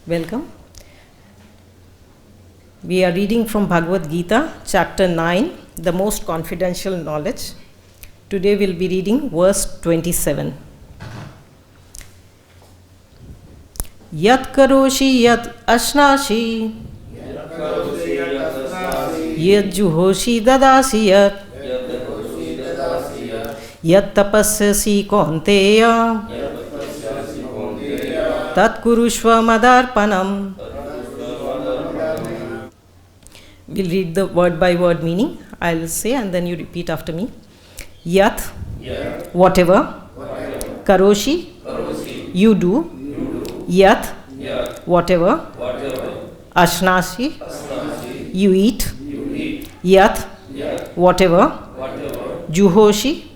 Welcome. We are reading from Bhagavad Gita, chapter 9, the most confidential knowledge. Today we'll be reading verse 27. Yat karoshi yat ashnashi, yat juhoshi dadasi yat, yat tapasyasi kaunteya, tat kurushva madarpanam. We'll read the word by word meaning. I'll say and then you repeat after me. Yat, whatever. Karoshi, you do. Yat, whatever. Ashnashi, you eat. Yat, whatever. Juhoshi,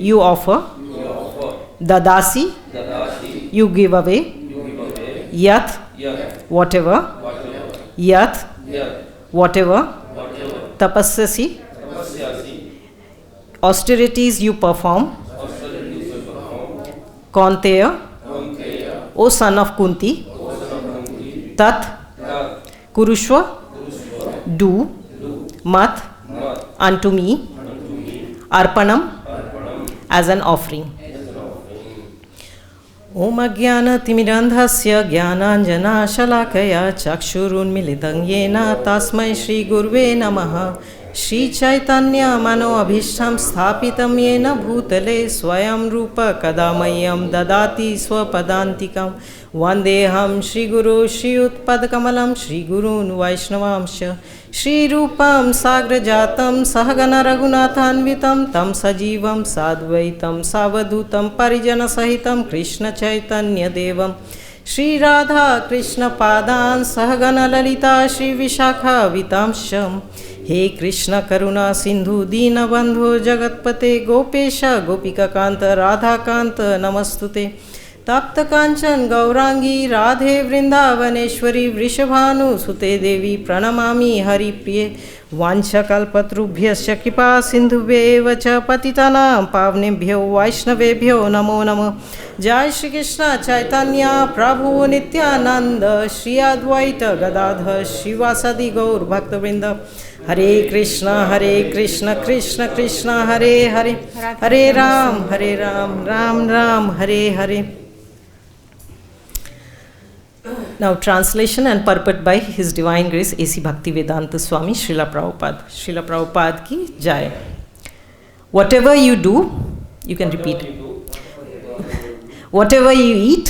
you offer. Dadasi, you give away. Yat, whatever. Yat, whatever. Tapasyasi, austerities you perform. Kaunteya, O son of Kunti. Tat, Kurushva, do. Mat, unto me. Arpanam, as an offering. Om Ajnana Timirandhasya Jnananjana Shalakaya Chakshurunmilitam Yena Tasmai Shri Gurve Namaha Shri Chaitanya Mano Abhishtam Sthapitam Yena Bhutale Swayam Rupa Kadamayam Dadati Swapadantikam Vandeham Shri Guru Shri Utpadakamalam Shri Gurun Vaishnavamsha Shri Rupam Sagrajatam Sahagana Raghunathanvitam Tam Sajivam Sadvaitam Savadutam Parijana Sahitam Krishna Chaitanya Devam Shri Radha Krishna Padan Sahagana Lalita Shri Vishakha Vitamsham He Krishna Karuna Sindhu Dina Bandhu Jagatpate Gopesha Gopika Kanta Radha Kanta Namastute Tapta Kanchan Gaurangi Radhe Vrindavaneshwari Vrishabhanu Sute Devi Pranamami Hari Priye Vancha Kalpatrubhyasya Kripa Sindhubheva Cha Patitanam Pavnebhyo Vaishnavebhyo Namo Namo Jai Shri Krishna Chaitanya Prabhu Nityananda Shri Advaita Gadadhar Shivasadi Gaur Bhaktavrinda Hare Krishna Krishna Krishna Hare Hare Hare Ram Ram Ram Hare Hare. Now translation and purport by His Divine Grace A.C. Bhaktivedanta Swami Srila Prabhupada. Srila Prabhupada ki Jai. Whatever you do, you can repeat. Whatever you eat,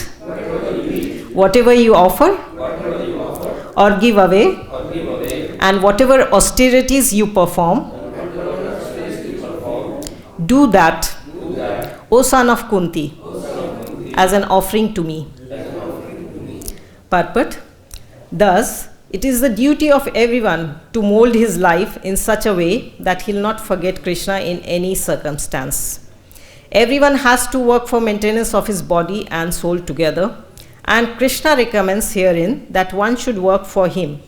whatever you offer or give away, and whatever austerities you perform, do that, O son of Kunti, as an offering to me. Purport. Thus, it is the duty of everyone to mold his life in such a way that he will not forget Krishna in any circumstance. Everyone has to work for maintenance of his body and soul together, and Krishna recommends herein that one should work for him.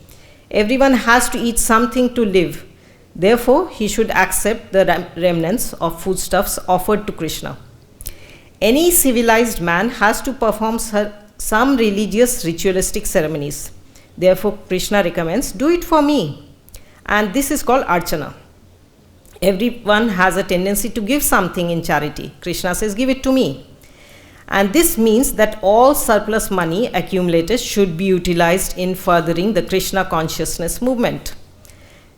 Everyone has to eat something to live. Therefore, he should accept the remnants of foodstuffs offered to Krishna. Any civilized man has to perform some religious ritualistic ceremonies. Therefore, Krishna recommends, do it for me. And this is called archana. Everyone has a tendency to give something in charity. Krishna says, give it to me. And this means that all surplus money accumulated should be utilized in furthering the Krishna consciousness movement.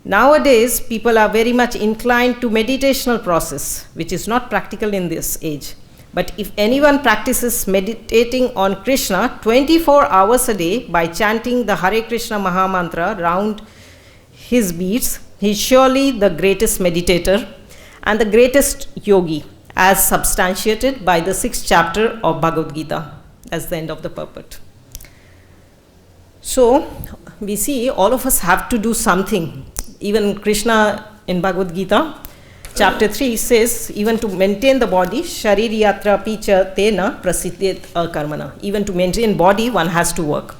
Nowadays, people are very much inclined to meditational process, which is not practical in this age. But if anyone practices meditating on Krishna 24 hours a day by chanting the Hare Krishna Maha Mantra round his beats, he is surely the greatest meditator and the greatest yogi, as substantiated by the 6th chapter of Bhagavad Gita. That's the end of the purport. So, we see all of us have to do something. Even Krishna in Bhagavad Gita, Chapter 3 says, even to maintain the body, shariri yatra picha tena prasiddhet karmana. Even to maintain body, one has to work.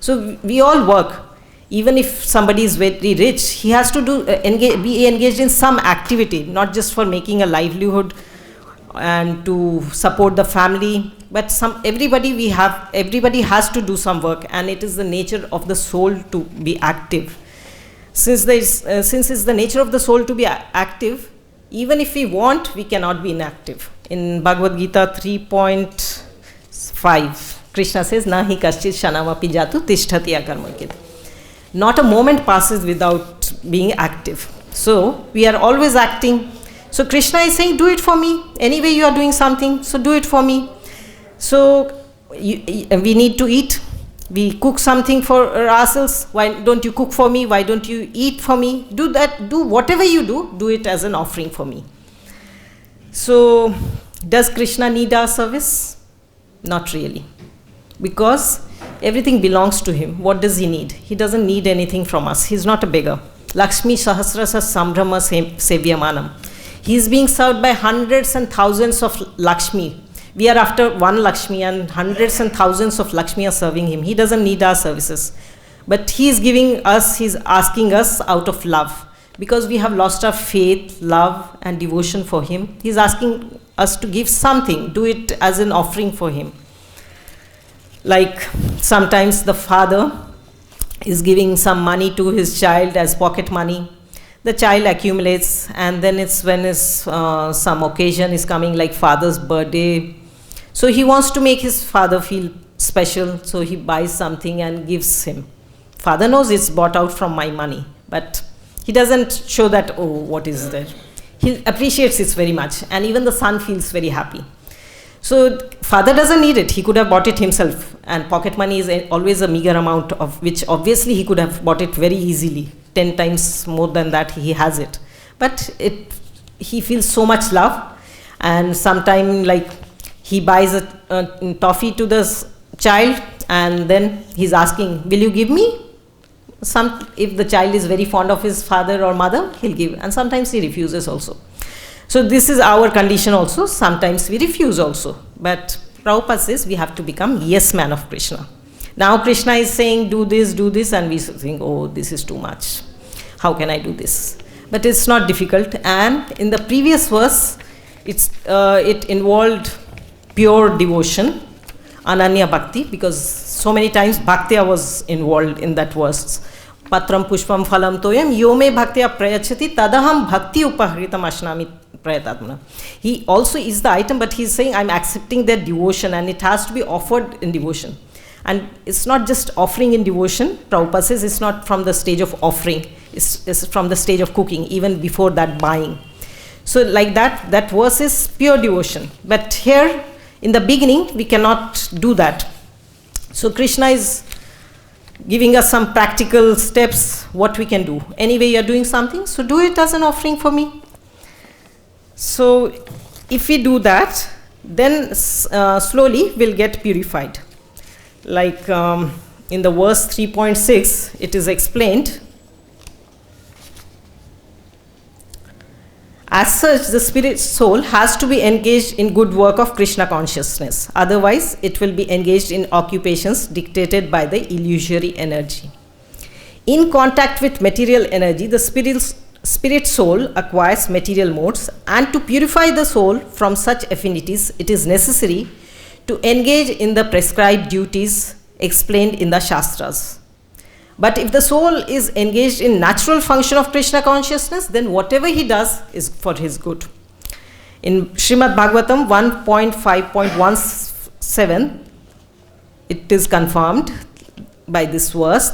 So we all work. Even if somebody is very rich, he has to be engaged in some activity, not just for making a livelihood and to support the family. but everybody has to do some work, and it is the nature of the soul to be active. Since it's the nature of the soul to be active, even if we want, we cannot be inactive. In Bhagavad Gita 3.5, Krishna says, Nahi kaschit shanamapi jatu tishtati akarmakit. Not a moment passes without being active. So we are always acting. So Krishna is saying, do it for me. Anyway, you are doing something, so do it for me. So we need to eat. We cook something for ourselves. Why don't you cook for me? Why don't you eat for me? Do that. Do whatever you do it as an offering for me. So does Krishna need our service? Not really. Because everything belongs to him. What does he need? He doesn't need anything from us. He's not a beggar. Lakshmi Sahasrasa Sambrahma Sevyamanam. He is being served by hundreds and thousands of Lakshmi. We are after one Lakshmi, and hundreds and thousands of Lakshmi are serving him. He doesn't need our services. But he is he's asking us out of love. Because we have lost our faith, love and devotion for him, he's asking us to give something, do it as an offering for him. Like sometimes the father is giving some money to his child as pocket money. The child accumulates, and then it's when some occasion is coming, like father's birthday. So he wants to make his father feel special, so he buys something and gives him. Father knows it's bought out from my money, but he doesn't show that, oh, what is there. He appreciates it very much, and even the son feels very happy. So father doesn't need it. He could have bought it himself, and pocket money is always a meager amount, of which obviously he could have bought it very easily. 10 times more than that he has it. But he feels so much love, and sometime like he buys a toffee to the child, and then he's asking, will you give me? If the child is very fond of his father or mother, he'll give, and sometimes he refuses also. So this is our condition also. Sometimes we refuse also. But Prabhupada says we have to become yes man of Krishna. Now Krishna is saying, do this, and we think, oh, this is too much. How can I do this? But it's not difficult. And in the previous verse, it involved pure devotion, Ananya Bhakti, because so many times Bhaktya was involved in that verse. Patram pushpam phalam toyam yome bhaktya prayachati tadaham bhakti upahritam ashnami prayatatmana. He also is the item, but he's saying, I'm accepting their devotion, and it has to be offered in devotion. And it's not just offering in devotion. Prabhupada says it's not from the stage of offering. It's from the stage of cooking, even before that buying. So like that verse is pure devotion. But here, in the beginning, we cannot do that. So Krishna is giving us some practical steps, what we can do. Anyway, you're doing something, so do it as an offering for me. So if we do that, then slowly we'll get purified. Like in the verse 3.6, it is explained, as such, the spirit soul has to be engaged in good work of Krishna consciousness. Otherwise, it will be engaged in occupations dictated by the illusory energy. In contact with material energy, the spirit soul acquires material modes, and to purify the soul from such affinities, it is necessary to engage in the prescribed duties explained in the Shastras. But if the soul is engaged in natural function of Krishna consciousness, then whatever he does is for his good. In Srimad Bhagavatam 1.5.17, it is confirmed by this verse,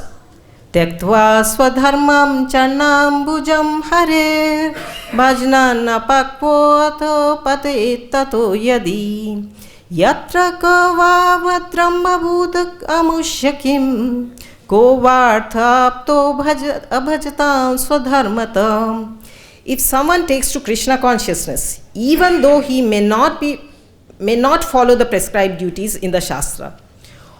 Tyaktva swadharmam charnam bhujam hare bhajnan apakpo atho pate tato yadi yatra kavavadram abhudak amushyakim ko varthapto abhajatam swadharmatam. If someone takes to Krishna consciousness, even though he may not follow the prescribed duties in the Shastra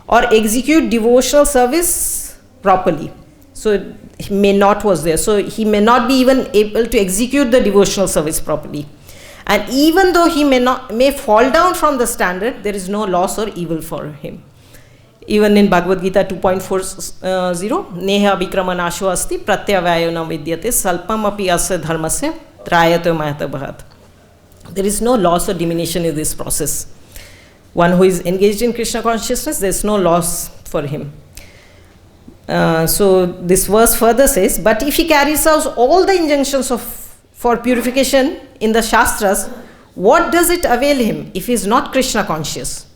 or execute devotional service properly, so he may not was there, so he may not be even able to execute the devotional service properly, and even though he may fall down from the standard, there is no loss or evil for him. Even in Bhagavad Gita 2.40, Neha Vikramanasho asti pratyavayo na vidyate salpam api asya dharmasya trayato mahata bharat. There is no loss or diminution in this process. One who is engaged in Krishna consciousness, there is no loss for him. So this verse further says, but if he carries out all the injunctions for purification in the Shastras, what does it avail him if he is not Krishna conscious?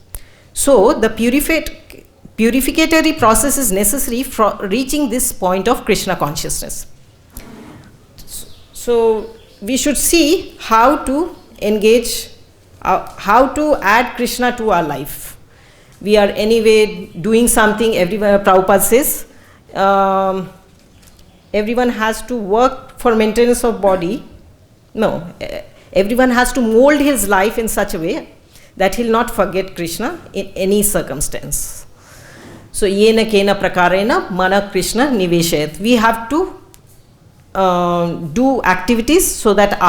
So the purificatory process is necessary for reaching this point of Krishna consciousness. So we should see how to engage, how to add Krishna to our life. We are anyway doing something, everywhere Prabhupada says, everyone has to work for maintenance of body. No, everyone has to mold his life in such a way that he'll not forget Krishna in any circumstance. So, yena kena prakarena mana Krishna niveshayat. We have to do activities so that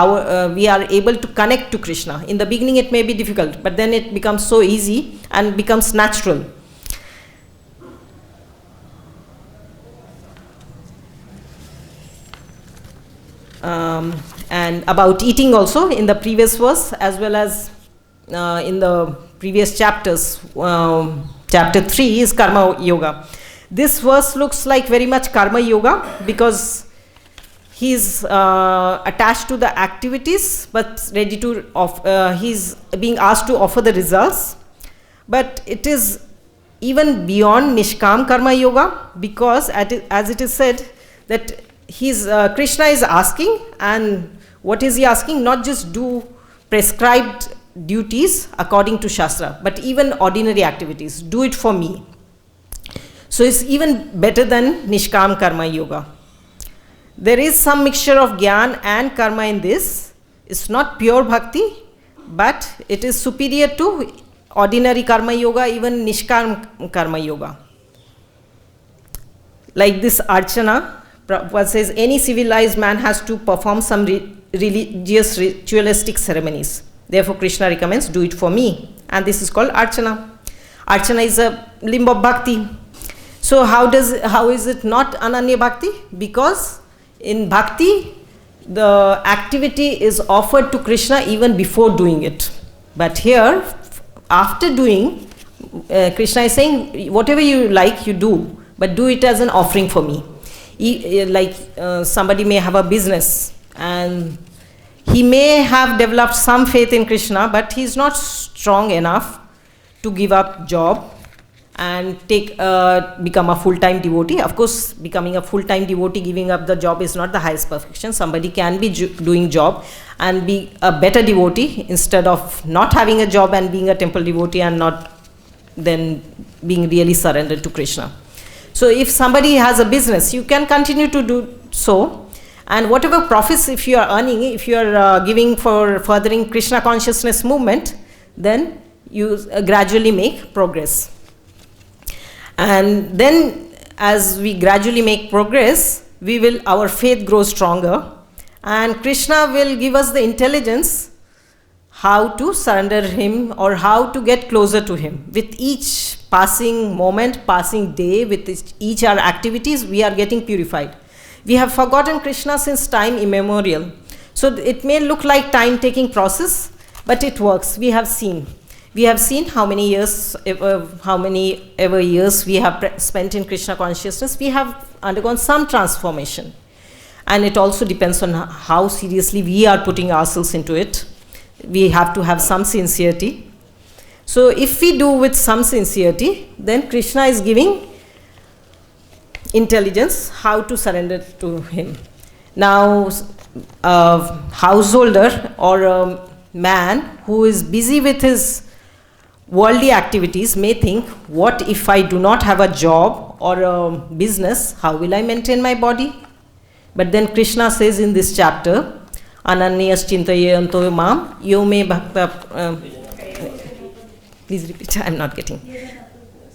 we are able to connect to Krishna. In the beginning it may be difficult, but then it becomes so easy and becomes natural. And about eating also, in the previous verse as well as in the previous chapters, chapter 3 is Karma Yoga. This verse looks like very much Karma Yoga because he is attached to the activities but ready to he's being asked to offer the results. But it is even beyond Nishkam Karma Yoga, because as it is said that Krishna is asking, and what is he asking? Not just do prescribed duties according to Shastra, but even ordinary activities. Do it for me. So it's even better than Nishkam Karma Yoga. There is some mixture of Gyan and Karma in this. It's not pure Bhakti, but it is superior to ordinary Karma Yoga, even Nishkam Karma Yoga. Like this Archana, Prabhupada says any civilized man has to perform some religious ritualistic ceremonies. Therefore, Krishna recommends, do it for me. And this is called Archana. Archana is a limb of Bhakti. So how is it not Ananya Bhakti? Because in Bhakti, the activity is offered to Krishna even before doing it. But here, after doing, Krishna is saying, whatever you like, you do, but do it as an offering for me. Like somebody may have a business and he may have developed some faith in Krishna, but he is not strong enough to give up job and become a full-time devotee. Of course, becoming a full-time devotee, giving up the job is not the highest perfection. Somebody can be doing job and be a better devotee instead of not having a job and being a temple devotee and not then being really surrendered to Krishna. So if somebody has a business, you can continue to do so, and whatever profits if you are earning, if you are giving for furthering Krishna consciousness movement, then you gradually make progress. And then as we gradually make progress, our faith grows stronger, and Krishna will give us the intelligence how to surrender him or how to get closer to him. With each passing moment, passing day, with each our activities, we are getting purified. We have forgotten Krishna since time immemorial. So it may look like time-taking process, but it works. We have seen how many years, ever years we have spent in Krishna consciousness. We have undergone some transformation. And it also depends on how seriously we are putting ourselves into it. We have to have some sincerity. So if we do with some sincerity, then Krishna is giving intelligence how to surrender to him. Now, a householder or a man who is busy with his worldly activities may think, what if I do not have a job or a business? How will I maintain my body? But then Krishna says in this chapter, Ananyas chintayanto mam yome bhakta. Please repeat, I am not getting.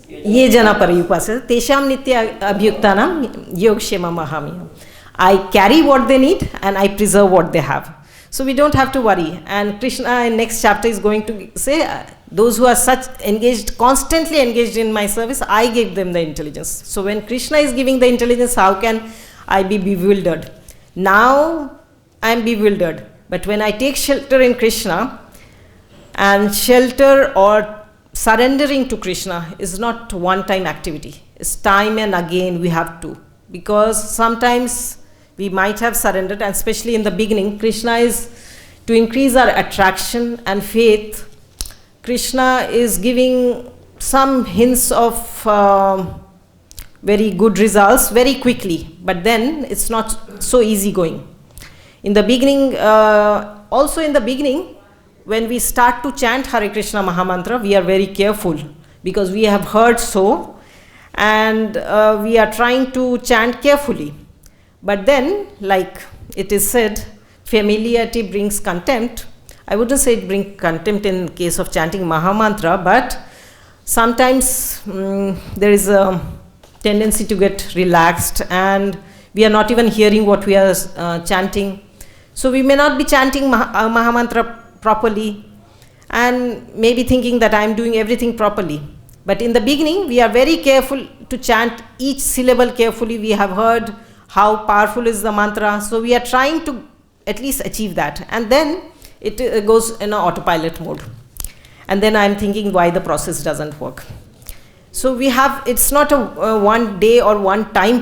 Ye jana parayupasa tesham nitya abhyuktanam yogshema mahamya. I carry what they need and I preserve what they have. So we don't have to worry. And Krishna in next chapter is going to say, those who are constantly engaged in my service, I gave them the intelligence. So when Krishna is giving the intelligence, how can I be bewildered? Now I am bewildered. But when I take shelter in Krishna, and shelter or surrendering to Krishna is not one-time activity. It's time and again we have to. Because sometimes we might have surrendered, and especially in the beginning, Krishna is to increase our attraction and faith. Krishna is giving some hints of very good results very quickly, but then it's not so easy going. In the beginning, also in the beginning, when we start to chant Hare Krishna Mahamantra, we are very careful because we have heard so, and we are trying to chant carefully. But then, like it is said, familiarity brings contempt. I wouldn't say it brings contempt in case of chanting Mahamantra, but sometimes there is a tendency to get relaxed and we are not even hearing what we are chanting. So we may not be chanting Mahamantra properly and maybe thinking that I am doing everything properly. But in the beginning, we are very careful to chant each syllable carefully. We have heard how powerful is the mantra. So we are trying to at least achieve that. And then it goes in an autopilot mode. And then I am thinking why the process doesn't work. So we have, it's not a one day or one time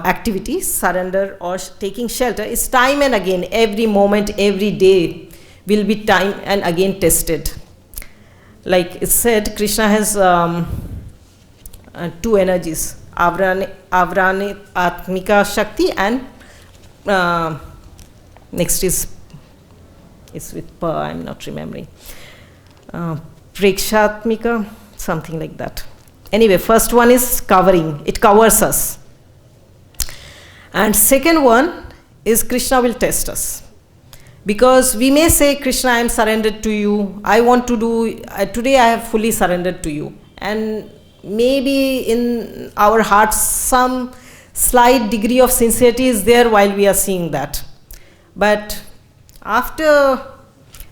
activity, surrender or taking shelter. It's time and again, every moment, every day will be time and again tested. Like it said, Krishna has two energies, Avrani Atmika Shakti and next is, it's with Pa, I'm not remembering. Prekshatmika, something like that. Anyway, first one is covering, it covers us. And second one is Krishna will test us. Because we may say, Krishna, I am surrendered to you. I want to do, today I have fully surrendered to you. And maybe in our hearts some slight degree of sincerity is there while we are seeing that. But after,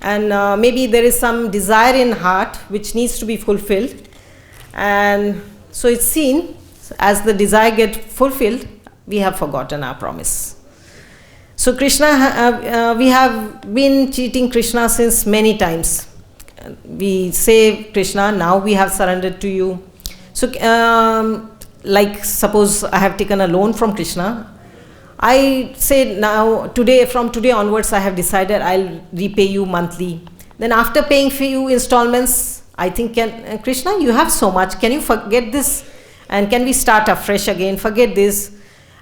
and maybe there is some desire in heart which needs to be fulfilled. And so it's seen, as the desire gets fulfilled, we have forgotten our promise. So Krishna, we have been cheating Krishna since many times. We say, Krishna, now we have surrendered to you. So like suppose I have taken a loan from Krishna. I say now, today, from today onwards, I have decided I'll repay you monthly. Then after paying few installments, I think, Krishna, you have so much. Can you forget this? And can we start afresh again? Forget this.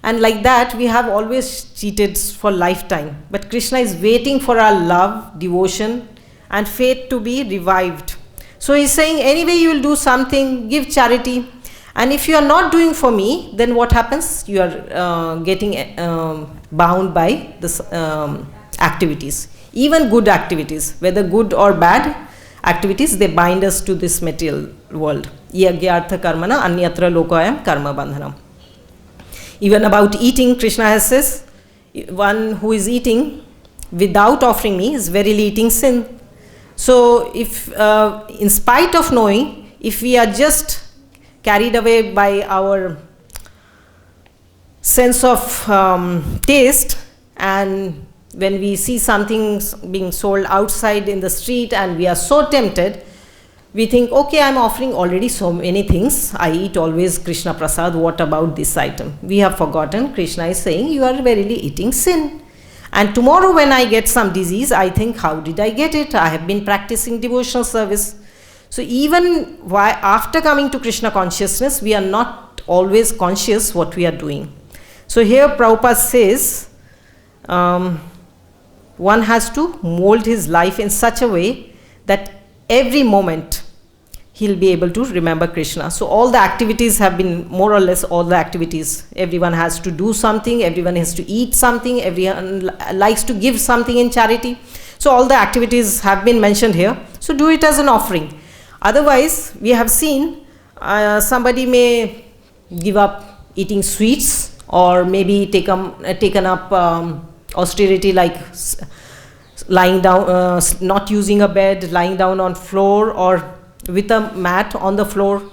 And like that, we have always cheated for lifetime. But Krishna is waiting for our love, devotion, and faith to be revived. So he's saying, anyway, you will do something, give charity. And if you are not doing for me, then what happens? You are getting bound by this activities. Even good activities, whether good or bad activities, they bind us to this material world. Yagyartha karmana anyatra lokayam karma bandhanam. Even about eating, Krishna has says, one who is eating without offering me is verily eating sin. So if, in spite of knowing, if we are just carried away by our sense of taste, and when we see something being sold outside in the street and we are so tempted, we think, okay, I'm offering already so many things. I eat always Krishna Prasad. What about this item? We have forgotten. Krishna is saying, you are verily eating sin. And tomorrow when I get some disease, I think, how did I get it? I have been practicing devotional service. So even after coming to Krishna consciousness, we are not always conscious what we are doing. So here Prabhupada says, one has to mold his life in such a way that every moment he'll be able to remember Krishna. So all the activities have been more or less all the activities. Everyone has to do something, everyone has to eat something, everyone likes to give something in charity. So all the activities have been mentioned here. So do it as an offering. Otherwise, we have seen somebody may give up eating sweets, or maybe taken up austerity, like lying down, not using a bed, lying down on floor or with a mat on the floor.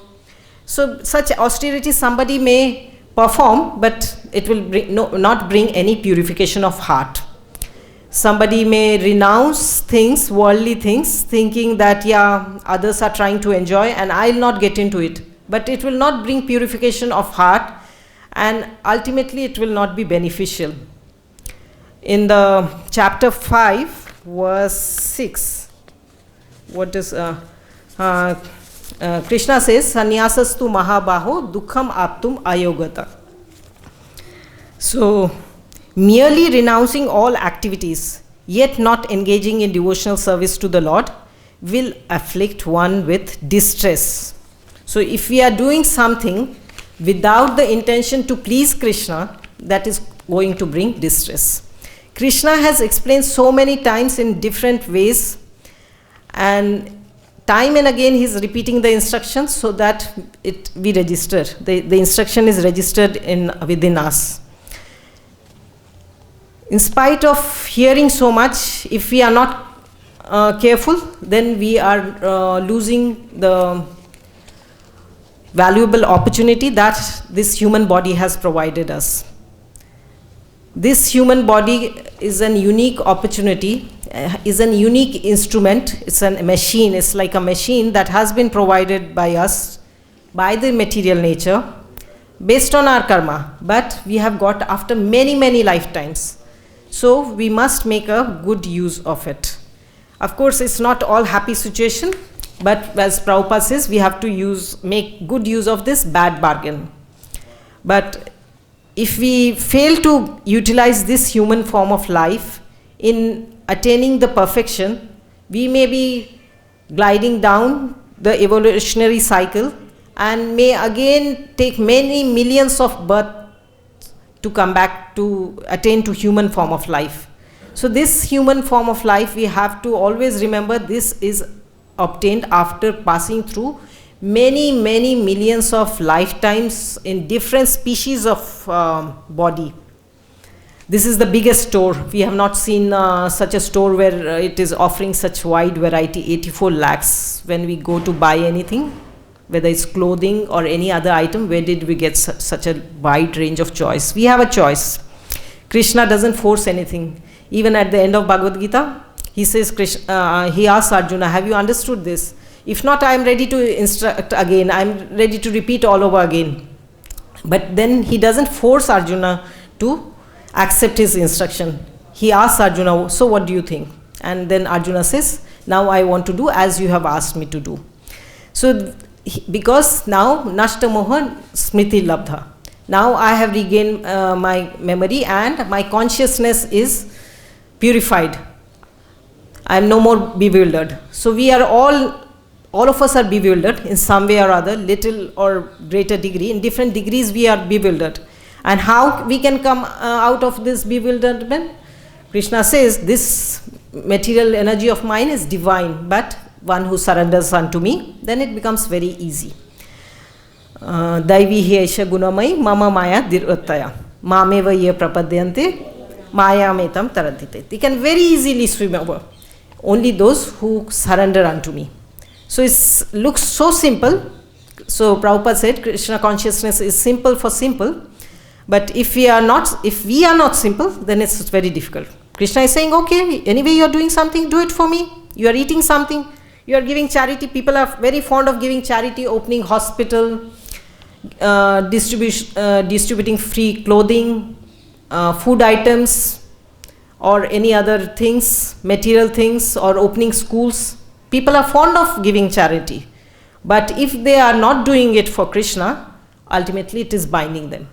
So such austerity somebody may perform, but it will not bring any purification of heart. Somebody may renounce things, worldly things, thinking that, yeah, others are trying to enjoy and I'll not get into it. But it will not bring purification of heart, and ultimately it will not be beneficial. In the chapter 5, verse 6, what does Krishna says, Sanyasastu mahabaho dukkham aptum ayogata. So, merely renouncing all activities, yet not engaging in devotional service to the Lord, will afflict one with distress. So, if we are doing something without the intention to please Krishna, that is going to bring distress. Krishna has explained so many times in different ways, and time and again he is repeating the instructions so that we register. The instruction is registered within us. In spite of hearing so much, if we are not careful, then we are losing the valuable opportunity that this human body has provided us. This human body is a unique opportunity, is a unique instrument. It's a machine. It's like a machine that has been provided by us, by the material nature, based on our karma. But we have got after many, many lifetimes. So we must make a good use of it. Of course, it's not all happy situation, but as Prabhupada says, we have to make good use of this bad bargain. But if we fail to utilize this human form of life in attaining the perfection, we may be gliding down the evolutionary cycle and may again take many millions of births to come back to attain to human form of life. So this human form of life, we have to always remember, this is obtained after passing through many, many millions of lifetimes in different species of body. This is the biggest store. We have not seen such a store where it is offering such wide variety, 84 lakhs. When we go to buy anything, whether it's clothing or any other item, where did we get such a wide range of choice? We have a choice. Krishna doesn't force anything. Even at the end of Bhagavad Gita, he says, he asks Arjuna, have you understood this? If not, I am ready to instruct again. I am ready to repeat all over again. But then he doesn't force Arjuna to accept his instruction. He asks Arjuna, so what do you think? And then Arjuna says, now I want to do as you have asked me to do. So, because now, Nashta Moha Smriti Labdha. Now I have regained my memory and my consciousness is purified. I am no more bewildered. So we are all of us are bewildered in some way or other, little or greater degree. In different degrees we are bewildered. And how we can come out of this bewilderment? Krishna says, this material energy of mine is divine, but one who surrenders unto me, then it becomes very easy. Daivi hesha gunamai mama maya dirvataya mameva ye prapadyante maya metam taradhite. They can very easily swim over. Only those who surrender unto me. So it looks so simple. So Prabhupada said Krishna consciousness is simple for simple. But if we are not simple, then it's very difficult. Krishna is saying, okay, anyway you are doing something, do it for me. You are eating something, you are giving charity. People are very fond of giving charity, opening hospital, distributing free clothing, food items, or any other things, material things, or opening schools. People are fond of giving charity. But if they are not doing it for Krishna, ultimately it is binding them.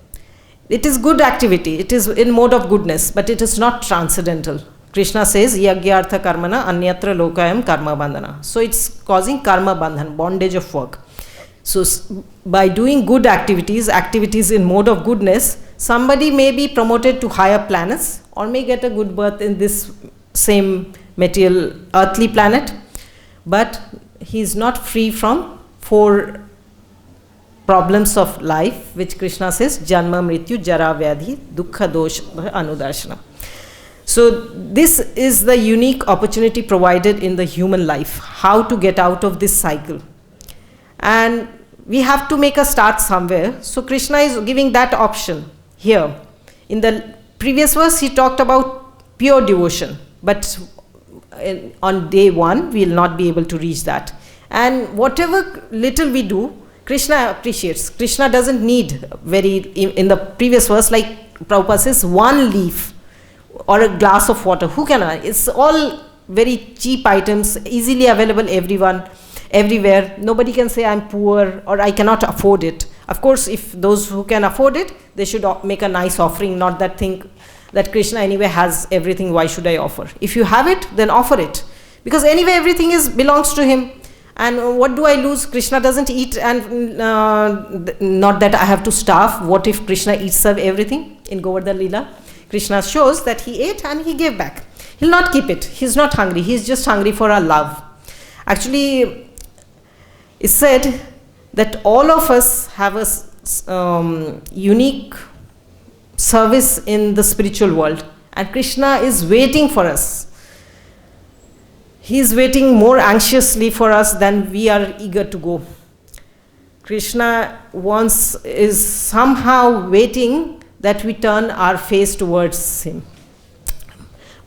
It is good activity, it is in mode of goodness, but it is not transcendental. Krishna says, Yagyartha karmana anyatra lokayam karma bandhana. So it's causing karma bandhan, bondage of work. So by doing good activities in mode of goodness, somebody may be promoted to higher planets or may get a good birth in this same material earthly planet, but he is not free from 4 problems of life, which Krishna says, Janma, Mrityu, Jara, Vyadhi, Dukkha, Dosha, Anudarshana. So this is the unique opportunity provided in the human life, how to get out of this cycle. And we have to make a start somewhere. So Krishna is giving that option here. In the previous verse, he talked about pure devotion. But on day one, we will not be able to reach that. And whatever little we do, Krishna appreciates. Krishna doesn't need in the previous verse, like Prabhupada says, one leaf or a glass of water. Who can I? It's all very cheap items, easily available everywhere. Nobody can say I'm poor or I cannot afford it. Of course, if those who can afford it, they should make a nice offering, not that think that Krishna anyway has everything, why should I offer? If you have it, then offer it. Because anyway, everything belongs to him. And what do I lose? Krishna doesn't eat, and not that I have to starve. What if Krishna eats up everything in Govardhan Leela? Krishna shows that he ate and he gave back. He'll not keep it. He's not hungry. He's just hungry for our love. Actually, it's said that all of us have a unique service in the spiritual world, and Krishna is waiting for us. He is waiting more anxiously for us than we are eager to go. Krishna is somehow waiting that we turn our face towards him.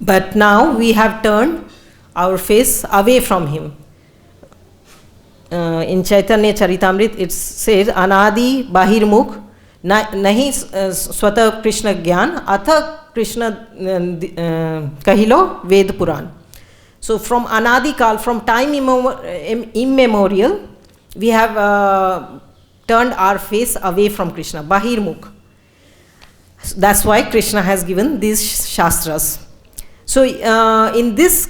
But now we have turned our face away from him. In Chaitanya Charitamrita it says, Anadi Bahirmukh Nahi Swata Krishna Gyan Atha Krishna Kahilo Ved Puran. So from Anadi Kal, from time immemorial, we have turned our face away from Krishna, Bahirmukh. That's why Krishna has given these Shastras. So in this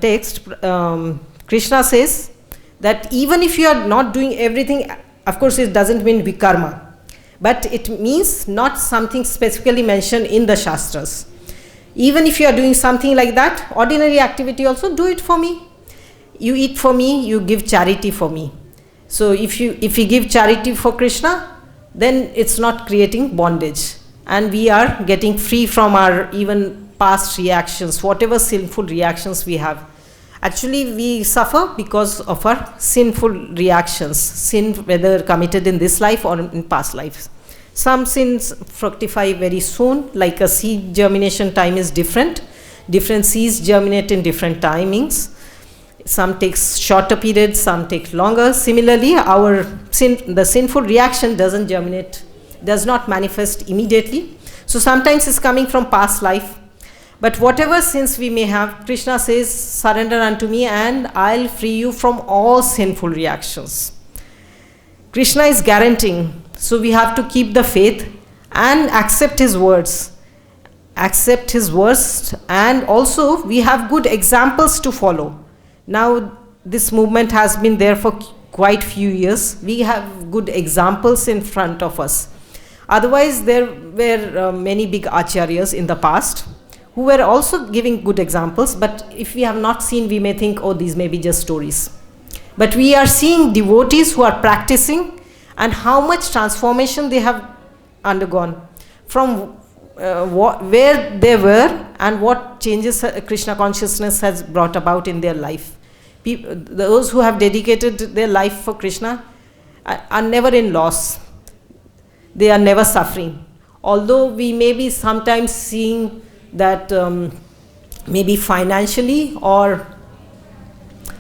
text, Krishna says that even if you are not doing everything, of course it doesn't mean vikarma, but it means not something specifically mentioned in the Shastras. Even if you are doing something like that, ordinary activity also, do it for me. You eat for me, you give charity for me. So if you give charity for Krishna, then it's not creating bondage. And we are getting free from our even past reactions, whatever sinful reactions we have. Actually, we suffer because of our sinful reactions, sin whether committed in this life or in past lives. Some sins fructify very soon, like a seed germination time is different. Different seeds germinate in different timings. Some takes shorter periods, some take longer. Similarly, the sinful reaction does not manifest immediately. So sometimes it's coming from past life. But whatever sins we may have, Krishna says, surrender unto me and I'll free you from all sinful reactions. Krishna is guaranteeing. So we have to keep the faith and accept his words. Accept his words, and also we have good examples to follow. Now this movement has been there for quite few years. We have good examples in front of us. Otherwise there were many big acharyas in the past who were also giving good examples, but if we have not seen, we may think, oh, these may be just stories. But we are seeing devotees who are practicing and how much transformation they have undergone from where they were and what changes Krishna consciousness has brought about in their life. Those who have dedicated their life for Krishna are never in loss. They are never suffering. Although we may be sometimes seeing that maybe financially or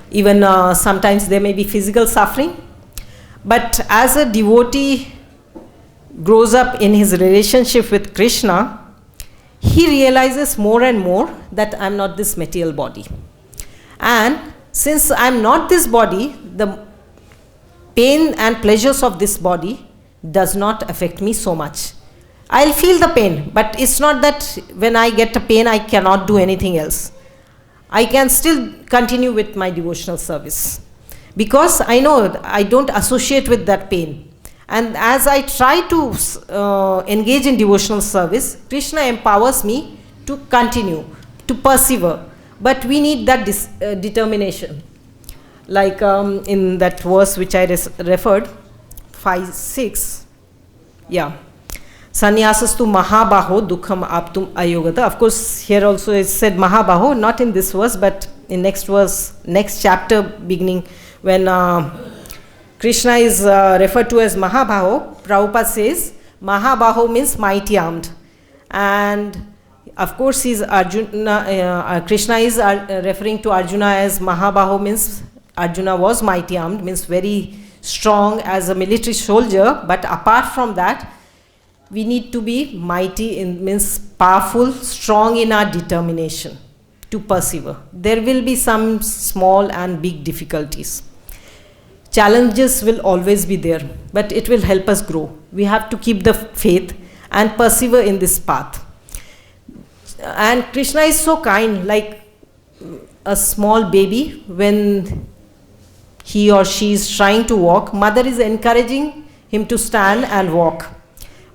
even sometimes there may be physical suffering. But as a devotee grows up in his relationship with Krishna, he realizes more and more that I'm not this material body. And since I'm not this body, the pain and pleasures of this body does not affect me so much. I'll feel the pain, but it's not that when I get a pain, I cannot do anything else. I can still continue with my devotional service, because I know I don't associate with that pain. And as I try to engage in devotional service, Krishna empowers me to continue, to persevere. But we need that determination. Like in that verse which I referred, 5:6, yeah. Sannyasastu mahabaho dukkham aptum ayogata. Of course, here also it said mahabaho, not in this verse, but in next verse, next chapter beginning, when Krishna is referred to as Mahabaho, Prabhupada says Mahabaho means mighty armed. And Of course, he's Arjuna, Krishna is referring to Arjuna as Mahabaho, means Arjuna was mighty armed, means very strong as a military soldier. But apart from that, we need to be mighty, means powerful, strong in our determination to persevere. There will be some small and big difficulties. Challenges will always be there, but it will help us grow. We have to keep the faith and persevere in this path. And Krishna is so kind, like a small baby, when he or she is trying to walk, mother is encouraging him to stand and walk.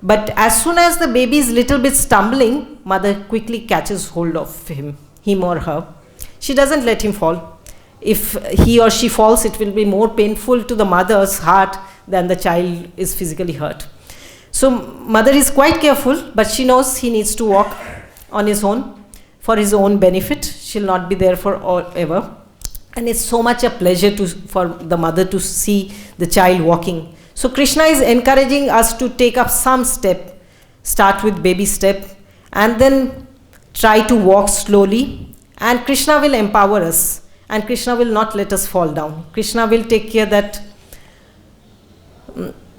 But as soon as the baby is little bit stumbling, mother quickly catches hold of him or her. She doesn't let him fall. If he or she falls, it will be more painful to the mother's heart than the child is physically hurt. So mother is quite careful, but she knows he needs to walk on his own for his own benefit. She'll not be there forever. And it's so much a pleasure for the mother to see the child walking. So Krishna is encouraging us to take up some step, start with baby step, and then try to walk slowly. And Krishna will empower us, and Krishna will not let us fall down. Krishna will take care that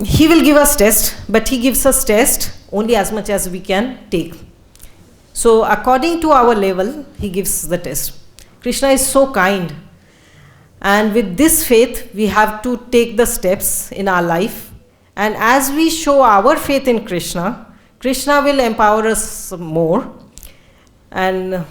he will give us test, but he gives us test only as much as we can take. So according to our level, he gives the test. Krishna is so kind. And with this faith, we have to take the steps in our life. And as we show our faith in Krishna, Krishna will empower us more. And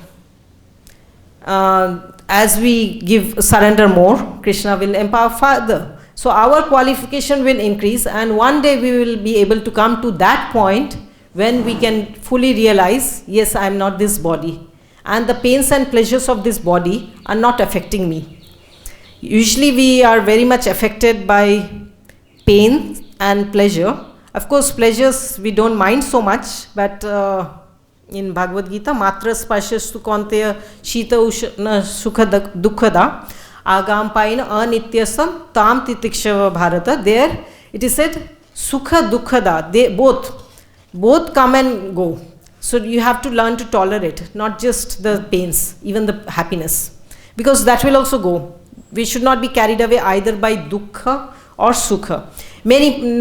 as we surrender more, Krishna will empower further. So our qualification will increase, and one day we will be able to come to that point when we can fully realize, yes, I am not this body, and the pains and pleasures of this body are not affecting me. Usually we are very much affected by pain and pleasure. Of course, pleasures we don't mind so much, but in Bhagavad Gita, Matra Spashastu Kaunteya Shita Ushna Sukha Dukkhada Agam Paina Anityasam Tam Titikshava Bharata. There it is said Sukha Dukkhada, they both come and go. So you have to learn to tolerate, not just the pains, even the happiness, because that will also go. We should not be carried away either by dukkha or sukha. Many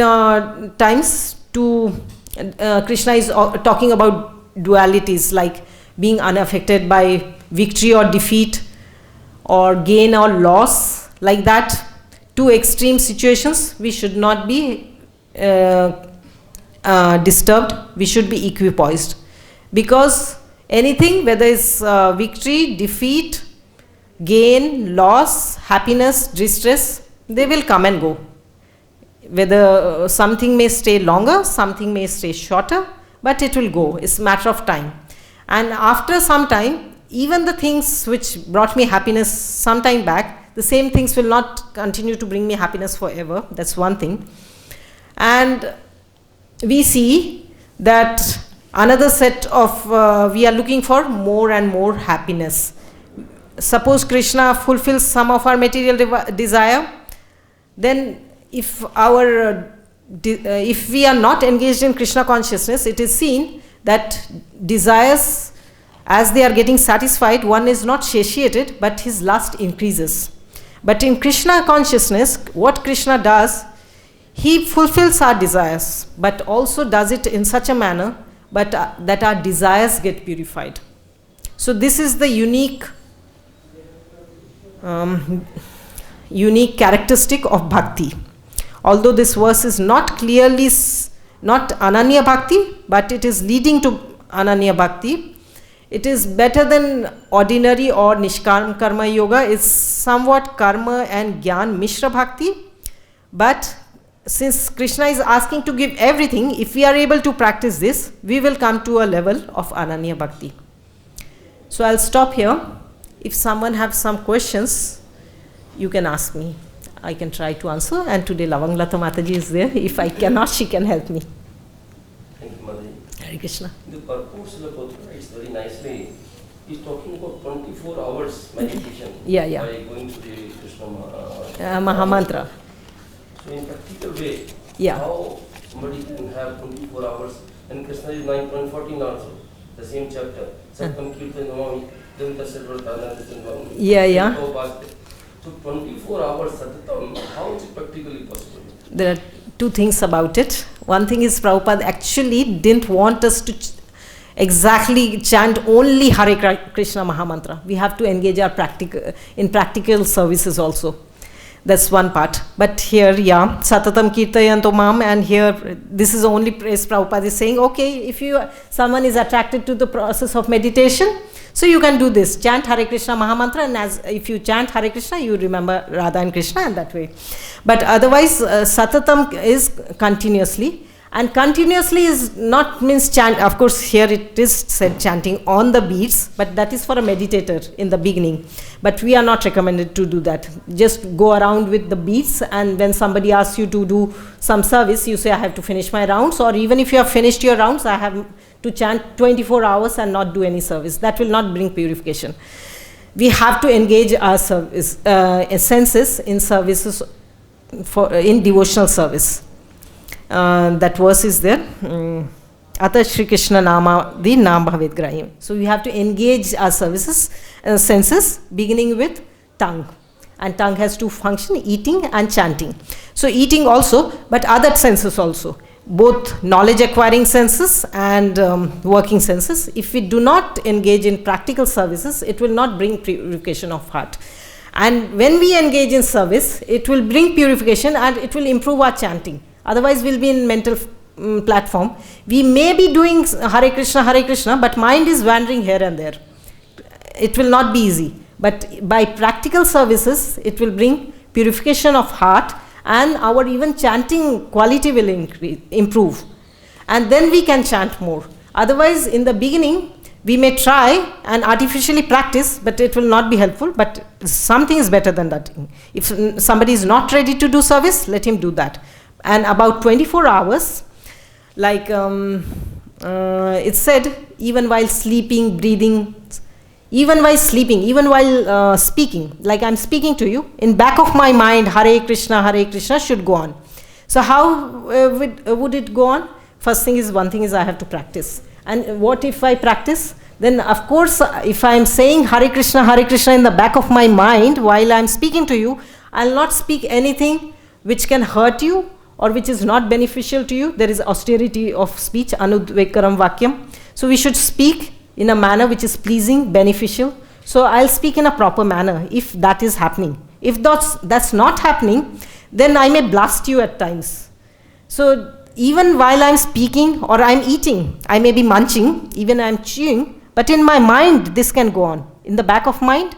times Krishna is talking about dualities, like being unaffected by victory or defeat, or gain or loss, like that. Two extreme situations, we should not be disturbed. We should be equipoised, because anything, whether it's victory, defeat, gain, loss, happiness, distress, they will come and go. Whether something may stay longer, something may stay shorter, but it will go. It's a matter of time. And after some time, even the things which brought me happiness some time back, the same things will not continue to bring me happiness forever. That's one thing. And we see that another set of, we are looking for more and more happiness. Suppose Krishna fulfills some of our material desire, then if we are not engaged in Krishna consciousness, it is seen that desires, as they are getting satisfied, one is not satiated, but his lust increases. But in Krishna consciousness, what Krishna does, he fulfills our desires, but also does it in such a manner that our desires get purified. So this is the unique characteristic of bhakti. Although this verse is not clearly, not Ananya Bhakti, but it is leading to Ananya Bhakti. It is better than ordinary or Nishkam Karma Yoga. It's somewhat Karma and Gyan Mishra Bhakti. But since Krishna is asking to give everything, if we are able to practice this, we will come to a level of Ananya Bhakti. So I'll stop here. If someone has some questions, you can ask me. I can try to answer. And today Lavanglata Mataji is there. If I cannot, she can help me. Thank you, Mataji. Hare Krishna. The purpose of the Kotra writes very nicely. He's talking about 24 hours meditation. Yeah. By going to the Krishna Mahamantra. So in practical way, Yeah. how somebody can have 24 hours, and Krishna is 9.14 also. the same chapter. Satam Kirtan Namami, Danta Sarvatana, Yeah. So 24 hours Satatam, how is it practically possible? There are two things about it. One thing is Prabhupada actually didn't want us to exactly chant only Hare Krishna Mahamantra. We have to engage our practical services also. That's one part. But here, Satatam Kirtayanto Mam, and here this is only praise. Prabhupada is saying, okay, if someone is attracted to the process of meditation, so you can do this, chant Hare Krishna Mahamantra, and if you chant Hare Krishna, you remember Radha and Krishna, and that way. But otherwise, Satatam is continuously. And continuously is not means chant. Of course, here it is said chanting on the beats, but that is for a meditator in the beginning. But we are not recommended to do that. Just go around with the beats, and when somebody asks you to do some service, you say, I have to finish my rounds, or even if you have finished your rounds, I have to chant 24 hours and not do any service. That will not bring purification. We have to engage our service, senses in services, in devotional service. That verse is there. Ata Shri Krishna Nama Di Nam Bhavet Grahim. So we have to engage our services, senses, beginning with tongue. And tongue has two functions, eating and chanting. So eating also, but other senses also. Both knowledge acquiring senses and working senses. If we do not engage in practical services, it will not bring purification of heart. And when we engage in service, it will bring purification and it will improve our chanting. Otherwise, we'll be in mental platform. We may be doing Hare Krishna, but mind is wandering here and there. It will not be easy. But by practical services, it will bring purification of heart, and our even chanting quality will improve. And then we can chant more. Otherwise, in the beginning, we may try and artificially practice, but it will not be helpful. But something is better than that. If somebody is not ready to do service, let him do that. And about 24 hours, like it said, even while sleeping, breathing, even while sleeping, even while speaking, like I'm speaking to you, in back of my mind, Hare Krishna should go on. So how would it go on? First thing is, one thing is I have to practice. And what if I practice? Then of course, if I'm saying Hare Krishna in the back of my mind while I'm speaking to you, I'll not speak anything which can hurt you or which is not beneficial to you. There is austerity of speech, anudvekaram vakyam. So we should speak in a manner which is pleasing, beneficial. So I'll speak in a proper manner if that is happening. If that's not happening, then I may blast you at times. So even while I'm speaking or I'm eating, I may be munching, even I'm chewing, but in my mind this can go on. In the back of mind,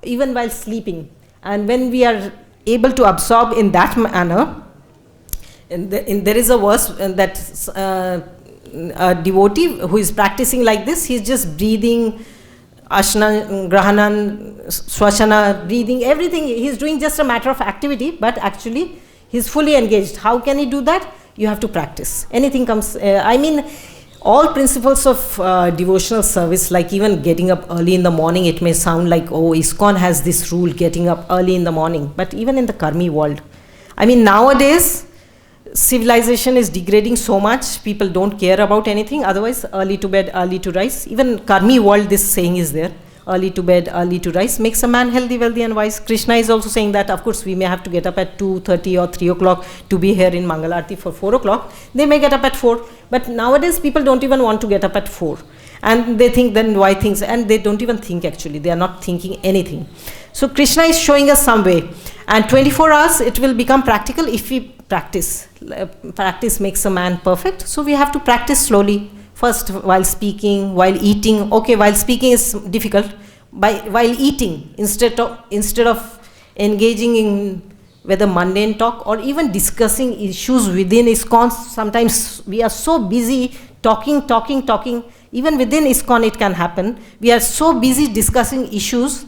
even while sleeping. And when we are able to absorb in that manner, and there is a verse that a devotee who is practicing like this, he's just breathing, ashna, grahanan, swashana, breathing, everything. He's doing just a matter of activity, but actually he's fully engaged. How can he do that? You have to practice. Anything comes, all principles of devotional service, like even getting up early in the morning, it may sound like, oh, ISKCON has this rule, getting up early in the morning. But even in the karmi world, nowadays, civilization is degrading so much, people don't care about anything. Otherwise, early to bed, early to rise. Even karmi world, this saying is there. Early to bed, early to rise makes a man healthy, wealthy and wise. Krishna is also saying that. Of course, we may have to get up at 2:30 or 3 o'clock to be here in Mangalarti for 4 o'clock. They may get up at 4. But nowadays, people don't even want to get up at 4. And they think then why things, and they don't even think actually. They are not thinking anything. So Krishna is showing us some way. And 24 hours, it will become practical if we practice. Practice makes a man perfect. So we have to practice slowly. First, while speaking, while eating. Okay, while speaking is difficult. While eating, instead of engaging in whether mundane talk or even discussing issues within ISKCON, sometimes we are so busy talking. Even within ISKCON it can happen. We are so busy discussing issues,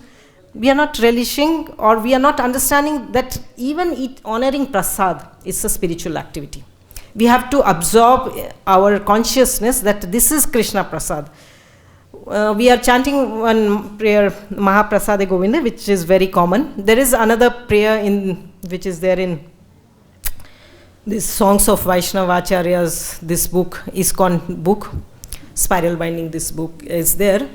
we are not relishing or we are not understanding that even honoring prasad is a spiritual activity. We have to absorb our consciousness that this is Krishna Prasad. We are chanting one prayer, Mahaprasade Govinda, which is very common. There is another prayer which is there in these Songs of Vaishnava Acharyas, this book, ISKCON book. spiral binding this book is there.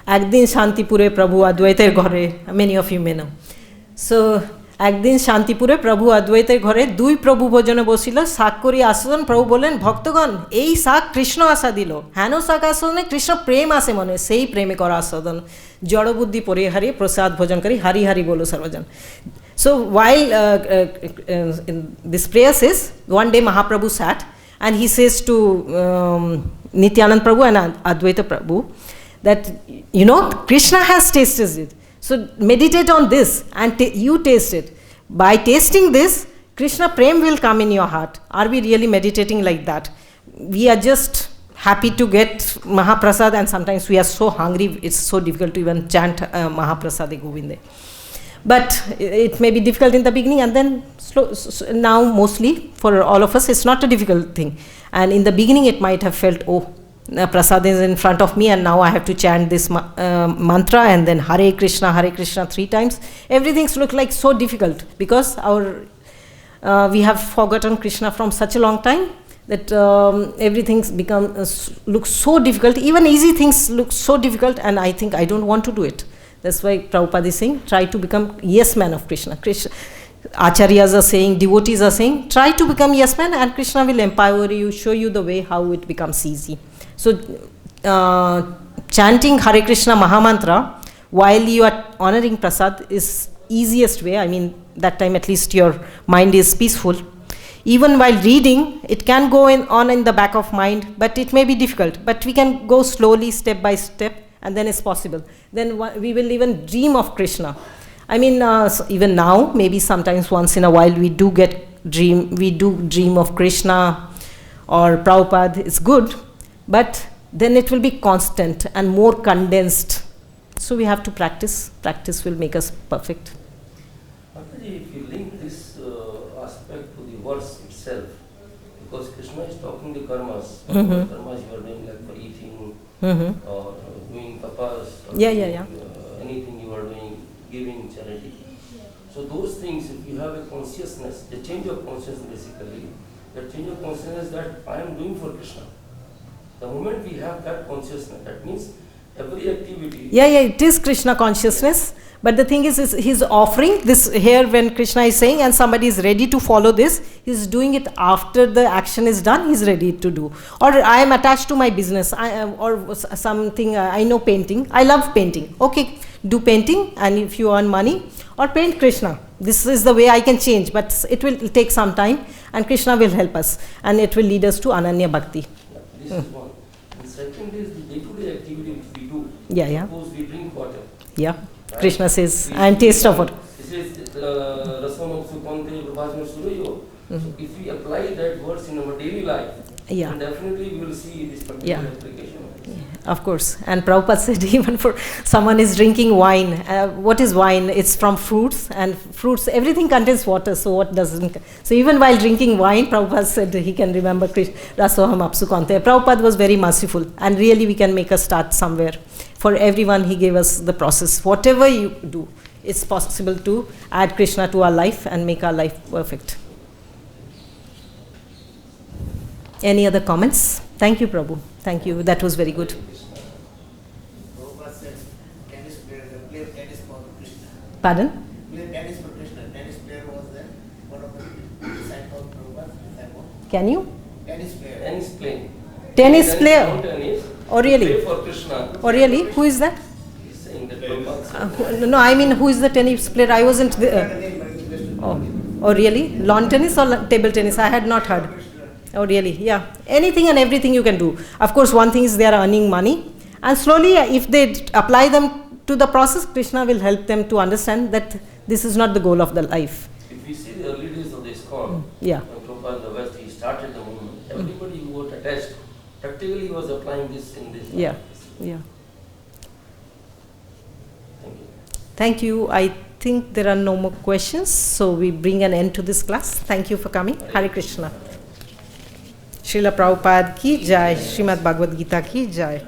Ekdin Shantipure Prabhu Advaiter Ghore, many of you may know. So, একদিন শান্তিপুরে প্রভু অদ্বৈতের ঘরে দুই প্রভু ভোজনে বসিল, শাক করি আসন। প্রভু বলেন, ভক্তগণ, এই শাক কৃষ্ণ আশা দিল, হেন শাক আসনে কৃষ্ণ প্রেম আসে মনে, সেই প্রেমে করা আস্বাদন, জড়বুদ্ধি পরিহারি প্রসাদ ভোজন করি, হারি হারি বলো সর্বজন। So while this prayer says, one day Mahaprabhu sat and he says to Nityanand Prabhu and Advaita Prabhu that, you know, Krishna has tasted it. So meditate on this and you taste it. By tasting this, Krishna Prem will come in your heart. Are we really meditating like that? We are just happy to get Mahaprasad, and sometimes we are so hungry, it's so difficult to even chant Mahaprasade Govinde. But it may be difficult in the beginning, and then now mostly for all of us it's not a difficult thing. And in the beginning it might have felt, oh, Prasad is in front of me and now I have to chant this mantra and then Hare Krishna 3 times. Everything's look like so difficult because we have forgotten Krishna from such a long time that everything's become looks so difficult. Even easy things look so difficult, and I think I don't want to do it. That's why Prabhupada is saying, try to become yes man of Krishna. Acharyas are saying, devotees are saying, try to become yes man and Krishna will empower you, show you the way how it becomes easy. So chanting Hare Krishna Mahamantra while you are honoring Prasad is easiest way. I mean, that time at least your mind is peaceful. Even while reading, it can go on in the back of mind, but it may be difficult. But we can go slowly, step by step, and then it's possible. Then we will even dream of Krishna. I mean, even now, maybe sometimes once in a while we do dream of Krishna or Prabhupada. It's good, but then it will be constant and more condensed. So we have to practice. Practice will make us perfect. Mataji, if you link this aspect to the verse itself, because Krishna is talking the karmas, karmas you are doing like for eating or doing tapas, or anything you are doing, giving charity. So those things, if you have a consciousness, the change of consciousness basically, the change of consciousness that I am doing for Krishna. The moment we have that consciousness, that means every activity. It is Krishna consciousness. But the thing is he's offering this here when Krishna is saying, and somebody is ready to follow this, he's doing it after the action is done, he's ready to do. Or I am attached to my business, or something, I know painting, I love painting. Okay, do painting, and if you earn money, or paint Krishna. This is the way I can change, but it will take some time, and Krishna will help us, and it will lead us to Ananya Bhakti. This is one. And second is the day-to-day activity which we do. Suppose we drink water. Right? Krishna says, I am taste of water. He says, Rasam Sukante Prabhasma Surayo. So if we apply that verse in our daily life, then definitely we will see this particular application. Of course. And Prabhupada said even for someone is drinking wine, what is wine? It's from fruits, and fruits, everything contains water, so what doesn't? So even while drinking wine, Prabhupada said he can remember Rasoham Apsukante. Prabhupada was very merciful, and really we can make a start somewhere. For everyone he gave us the process. Whatever you do, it's possible to add Krishna to our life and make our life perfect. Any other comments? Thank you, Prabhu. Thank you. That was very good. Prabhupada said, tennis player, play tennis for Krishna. Pardon? Play tennis for Krishna. Tennis player was there. One of the disciples, Prabhupada disciple. Can you? Tennis player. Tennis playing. Tennis player? Tennis. Oh, really? Play for Krishna. Oh, really? Who is that? He's saying that Prabhupada. No, I mean, who is the tennis player? I wasn't there. Oh, really? Lawn tennis or table tennis? I had not heard. Oh, really? Yeah. Anything and everything you can do. Of course, one thing is they are earning money. And slowly, if they apply them to the process, Krishna will help them to understand that this is not the goal of the life. If we see the early days of the ISKCON, when Prabhupada in the West, he started the movement, everybody who was attached, practically was applying this in this. Yeah. Thank you. Thank you. I think there are no more questions, so we bring an end to this class. Thank you for coming. Hare Krishna. Srila Prabhupada ki jai, Srimad Bhagavad Gita ki jai.